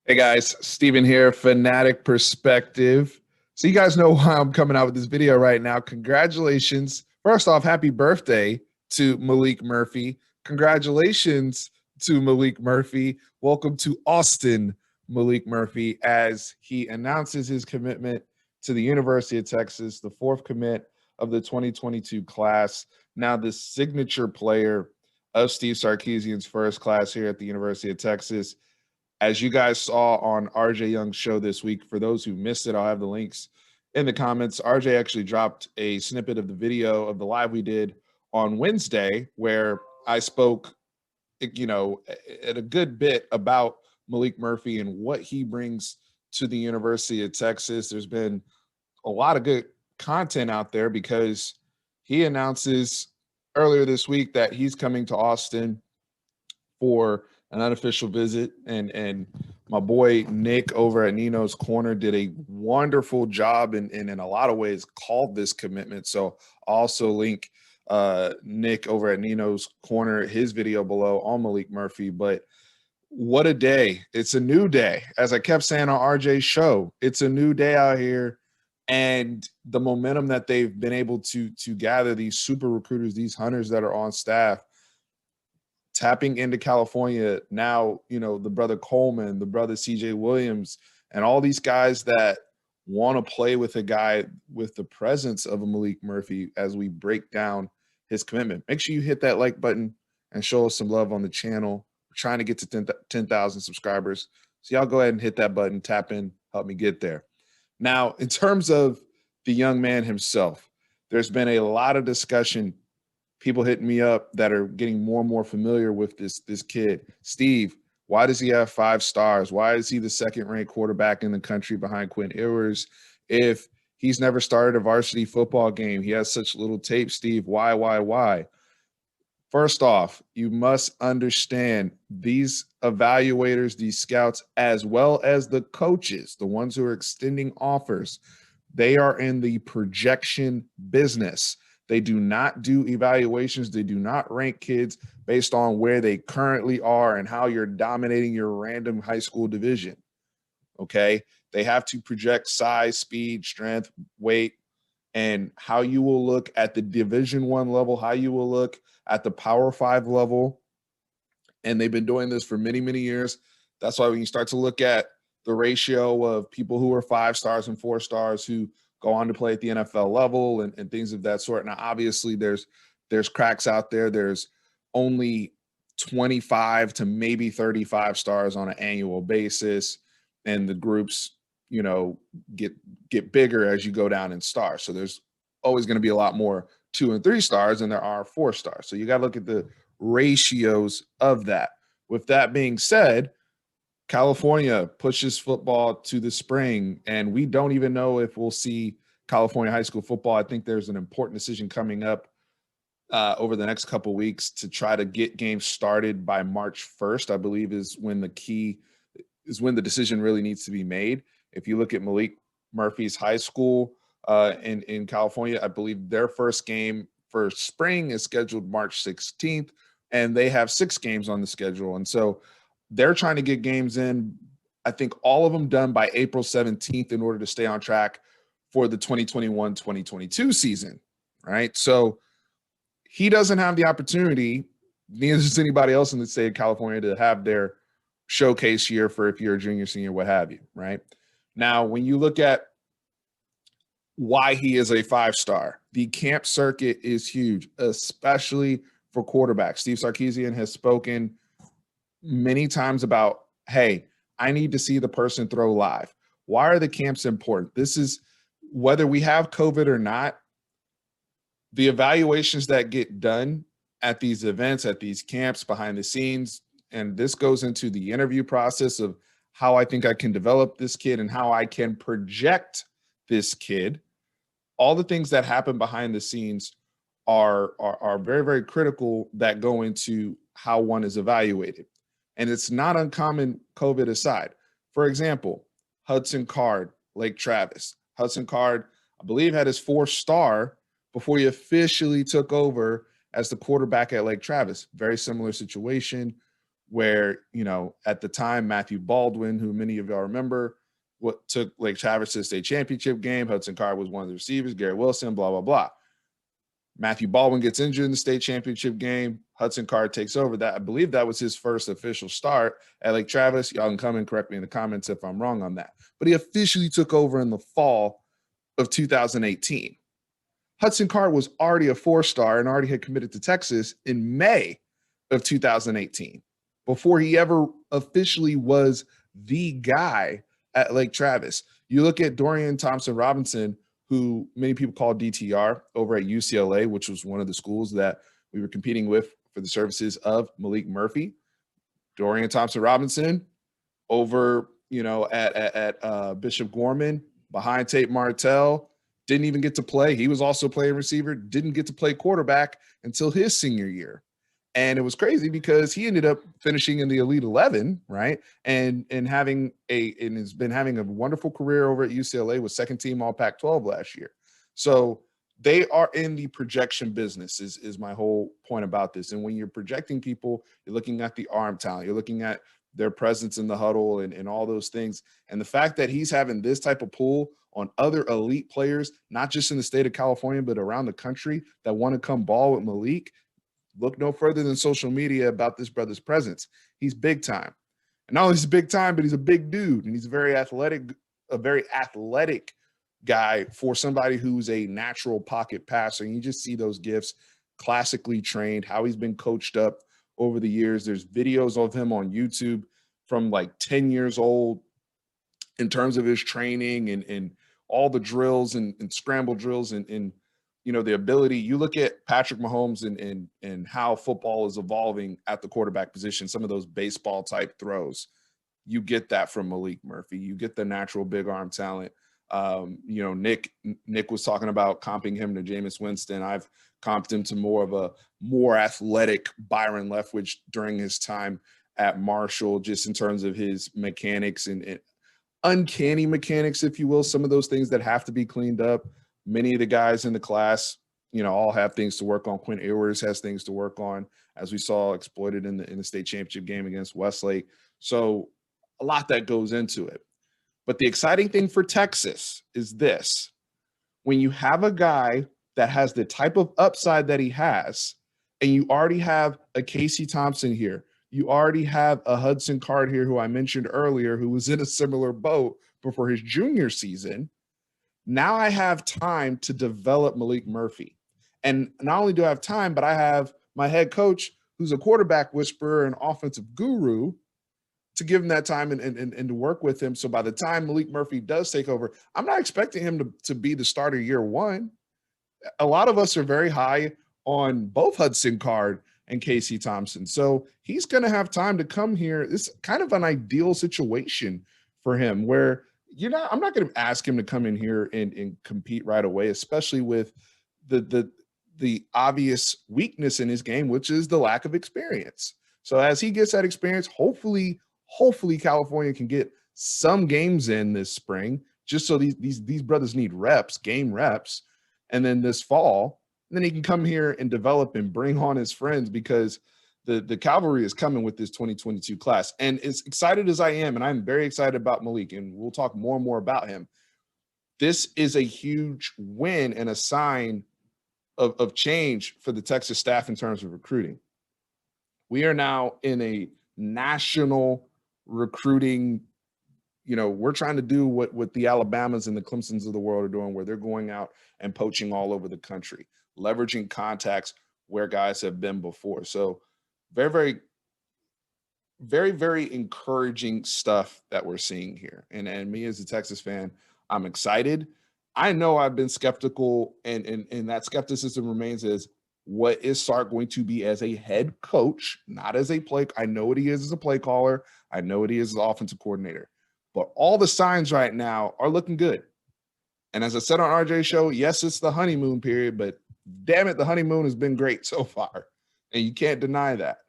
Hey guys, Steven here, Fanatic Perspective. So you guys know why I'm coming out with this video right now. Congratulations. First off, happy birthday to Maalik Murphy. Congratulations to Maalik Murphy. Welcome to Austin, Maalik Murphy, as he announces his commitment to the University of Texas, the fourth commit of the 2022 class. Now the signature player of Steve Sarkisian's first class here at the University of Texas. As you guys saw on RJ Young's show this week, for those who missed it, I'll have the links in the comments. RJ actually dropped a snippet of the video of the live we did on Wednesday where I spoke, at a good bit about Maalik Murphy and what he brings to the University of Texas. There's been a lot of good content out there because he announces earlier this week that he's coming to Austin for an unofficial visit, and my boy Nick over at Nino's Corner did a wonderful job and in a lot of ways called this commitment. So I'll also link Nick over at Nino's Corner, his video below on Maalik Murphy. But what a day. It's a new day. As I kept saying on RJ's show, it's a new day out here. And the momentum that they've been able to gather, these super recruiters, these hunters that are on staff, tapping into California now, the brother Coleman, the brother CJ Williams, and all these guys that want to play with a guy with the presence of a Maalik Murphy as we break down his commitment. Make sure you hit that like button and show us some love on the channel. We're trying to get to 10,000 subscribers. So y'all go ahead and hit that button, tap in, help me get there. Now, in terms of the young man himself, there's been a lot of discussion, people hitting me up that are getting more and more familiar with this kid. Steve, why does he have 5 stars? Why is he the second-ranked quarterback in the country behind Quinn Ewers? If he's never started a varsity football game, he has such little tape, Steve. Why? First off, you must understand these evaluators, these scouts, as well as the coaches, the ones who are extending offers, they are in the projection business. They do not do evaluations. They do not rank kids based on where they currently are and how you're dominating your random high school division. Okay. They have to project size, speed, strength, weight, and how you will look at the Division I level, how you will look at the Power 5 level. And they've been doing this for many, many years. That's why when you start to look at the ratio of people who are 5 stars and 4 stars who go on to play at the NFL level and things of that sort. Now, obviously, there's cracks out there. There's only 25 to maybe 35 stars on an annual basis, and the groups, get bigger as you go down in stars. So there's always going to be a lot more 2 and 3 stars than there are 4 stars. So you got to look at the ratios of that. With that being said, California pushes football to the spring, and we don't even know if we'll see California high school football. I think there's an important decision coming up over the next couple of weeks to try to get games started by March 1st, I believe is when the decision really needs to be made. If you look at Maalik Murphy's high school in California, I believe their first game for spring is scheduled March 16th, and they have 6 games on the schedule. And so they're trying to get games in, I think all of them done by April 17th in order to stay on track for the 2021-2022 season, right? So he doesn't have the opportunity, neither does anybody else in the state of California, to have their showcase year for if you're a junior, senior, what have you, right? Now, when you look at why he is a 5-star, the camp circuit is huge, especially for quarterbacks. Steve Sarkisian has spoken many times about, hey, I need to see the person throw live. Why are the camps important? This is whether we have COVID or not, the evaluations that get done at these events, at these camps, behind the scenes, and this goes into the interview process of how I think I can develop this kid and how I can project this kid. All the things that happen behind the scenes are very, very critical that go into how one is evaluated. And it's not uncommon, COVID aside. For example, Hudson Card, Lake Travis. Hudson Card, I believe, had his 4-star before he officially took over as the quarterback at Lake Travis. Very similar situation. where, you know, at the time, Matthew Baldwin, who many of y'all remember, what took Lake Travis to the state championship game. Hudson Card was one of the receivers, Gary Wilson, blah, blah, blah. Matthew Baldwin gets injured in the state championship game. Hudson Card takes over. That, I believe that was his first official start at Lake Travis. Y'all can come and correct me in the comments if I'm wrong on that. But he officially took over in the fall of 2018. Hudson Card was already a 4-star and already had committed to Texas in May of 2018 before he ever officially was the guy at Lake Travis. You look at Dorian Thompson-Robinson, who many people call DTR over at UCLA, which was one of the schools that we were competing with for the services of Maalik Murphy. Dorian Thompson-Robinson over, you know, at Bishop Gorman, behind Tate Martell, didn't even get to play. He was also playing receiver, didn't get to play quarterback until his senior year. And it was crazy because he ended up finishing in the Elite 11, right? And has been having a wonderful career over at UCLA, with second team All Pac-12 last year. So they are in the projection business is my whole point about this. And when you're projecting people, you're looking at the arm talent, you're looking at their presence in the huddle and all those things. And the fact that he's having this type of pull on other elite players, not just in the state of California, but around the country, that want to come ball with Maalik, look no further than social media about this brother's presence. He's big time. And not only is he big time, but he's a big dude, and he's a very athletic guy for somebody who's a natural pocket passer. And you just see those gifts, classically trained, how he's been coached up over the years. There's videos of him on YouTube from like 10 years old in terms of his training and all the drills and scramble drills and you know, the ability. You look at Patrick Mahomes and how football is evolving at the quarterback position, some of those baseball type throws, you get that from Maalik Murphy. You get the natural big arm talent. You know, Nick was talking about comping him to Jameis Winston. I've comped him to more athletic Byron Leftwich during his time at Marshall, just in terms of his mechanics and uncanny mechanics, if you will, some of those things that have to be cleaned up. Many of the guys in the class, you know, all have things to work on. Quinn Ewers has things to work on, as we saw exploited in the state championship game against Westlake. So a lot that goes into it. But the exciting thing for Texas is this: when you have a guy that has the type of upside that he has, and you already have a Casey Thompson here, you already have a Hudson Card here, who I mentioned earlier, who was in a similar boat before his junior season. Now I have time to develop Maalik Murphy. And not only do I have time, but I have my head coach, who's a quarterback whisperer and offensive guru, to give him that time and to work with him. So by the time Maalik Murphy does take over, I'm not expecting him to be the starter year one. A lot of us are very high on both Hudson Card and Casey Thompson. So he's going to have time to come here. It's kind of an ideal situation for him, where I'm not going to ask him to come in here and compete right away, especially with the obvious weakness in his game, which is the lack of experience. So as he gets that experience, hopefully California can get some games in this spring, just so these brothers need reps, game reps. And then this fall, and then he can come here and develop and bring on his friends, because the cavalry is coming with this 2022 class. And as excited as I am, and I'm very excited about Maalik, and we'll talk more and more about him, this is a huge win and a sign of change for the Texas staff in terms of recruiting. We are now in a national recruiting, you know, we're trying to do what the Alabamas and the Clemsons of the world are doing, where they're going out and poaching all over the country, leveraging contacts where guys have been before. So very, very encouraging stuff that we're seeing here. And me as a Texas fan, I'm excited. I know I've been skeptical, and that skepticism remains as, what is Sark going to be as a head coach, not as a play? I know what he is as a play caller. I know what he is as an offensive coordinator. But all the signs right now are looking good. And as I said on RJ's show, yes, it's the honeymoon period, but damn it, the honeymoon has been great so far. And you can't deny that.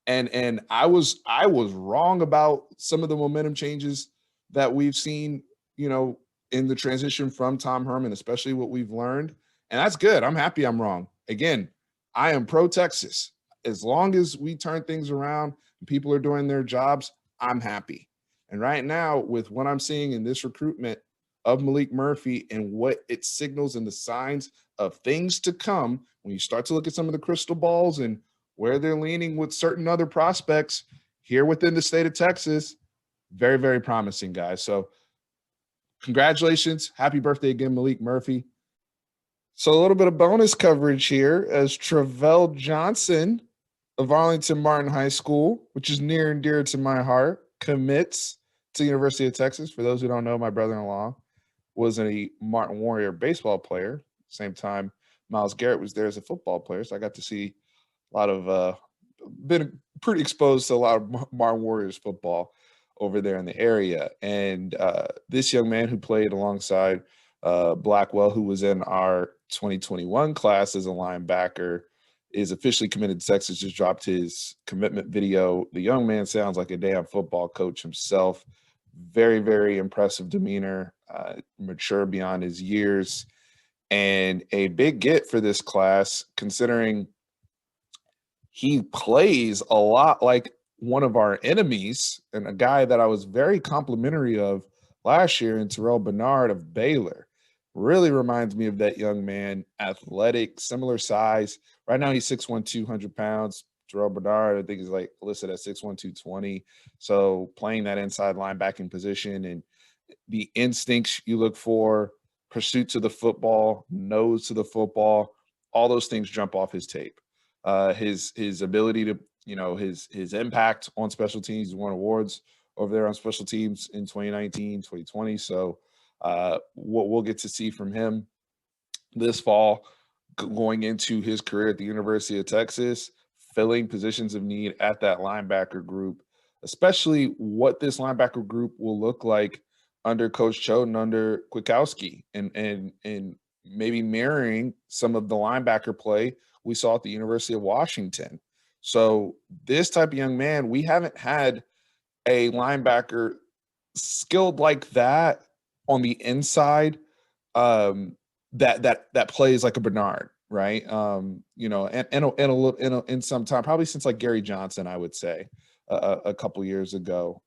And I was wrong about some of the momentum changes that we've seen, you know, in the transition from Tom Herman, especially what we've learned. And that's good. I'm happy I'm wrong. Again, I am pro Texas. As long as we turn things around, people are doing their jobs, I'm happy. And right now, with what I'm seeing in this recruitment of Maalik Murphy and what it signals and the signs of things to come, when you start to look at some of the crystal balls and where they're leaning with certain other prospects here within the state of Texas, very, very promising, guys. So congratulations. Happy birthday again, Maalik Murphy. So a little bit of bonus coverage here as Travell Johnson of Arlington Martin High School, which is near and dear to my heart, commits to the University of Texas. For those who don't know, my brother-in-law was a Martin Warrior baseball player. Same time, Miles Garrett was there as a football player. So I got to see a lot of, been pretty exposed to a lot of Martin Warriors football over there in the area. And this young man who played alongside Blackwell, who was in our 2021 class as a linebacker, is officially committed to Texas, just dropped his commitment video. The young man sounds like a damn football coach himself. Very, very impressive demeanor, mature beyond his years, and a big get for this class, considering he plays a lot like one of our enemies and a guy that I was very complimentary of last year in Terrell Bernard of Baylor. Really reminds me of that young man, athletic, similar size. Right now he's 6'1", 200 pounds. Terrell Bernard, I think, is like listed at 6'1", 220. So playing that inside linebacking position and the instincts you look for, pursuit to the football, nose to the football, all those things jump off his tape. His ability to, his impact on special teams. He won awards over there on special teams in 2019, 2020. So what we'll get to see from him this fall going into his career at the University of Texas, filling positions of need at that linebacker group, especially what this linebacker group will look like under Coach Choden, under Kwiatkowski, and maybe mirroring some of the linebacker play we saw at the University of Washington. So this type of young man, we haven't had a linebacker skilled like that on the inside, that plays like a Bernard, right? In some time, probably since like Gary Johnson, I would say a couple years ago,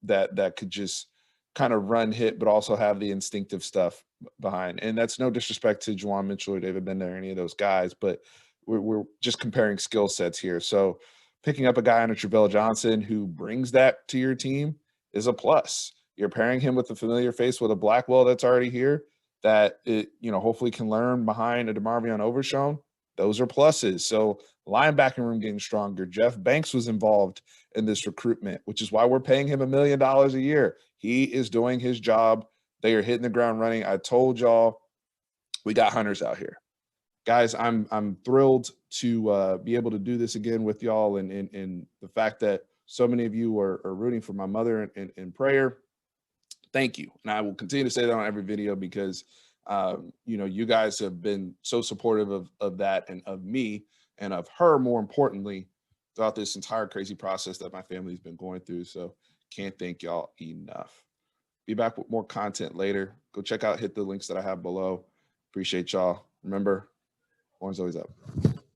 that could just kind of run, hit, but also have the instinctive stuff behind. And that's no disrespect to Juwan Mitchell or David Bender or any of those guys, but we're just comparing skill sets here. So picking up a guy under Travell Johnson who brings that to your team is a plus. You're pairing him with a familiar face with a Blackwell that's already here that it, hopefully can learn behind a DeMarvion Overshown. Those are pluses. So linebacking room getting stronger. Jeff Banks was involved in this recruitment, which is why we're paying him $1 million a year. He is doing his job. They are hitting the ground running. I told y'all we got hunters out here. Guys, I'm thrilled to be able to do this again with y'all, and the fact that so many of you are rooting for my mother in prayer. Thank you. And I will continue to say that on every video because, you guys have been so supportive of that and of me and of her, more importantly, throughout this entire crazy process that my family's been going through. So can't thank y'all enough. Be back with more content later. Go check out, hit the links that I have below. Appreciate y'all. Remember, horns always up.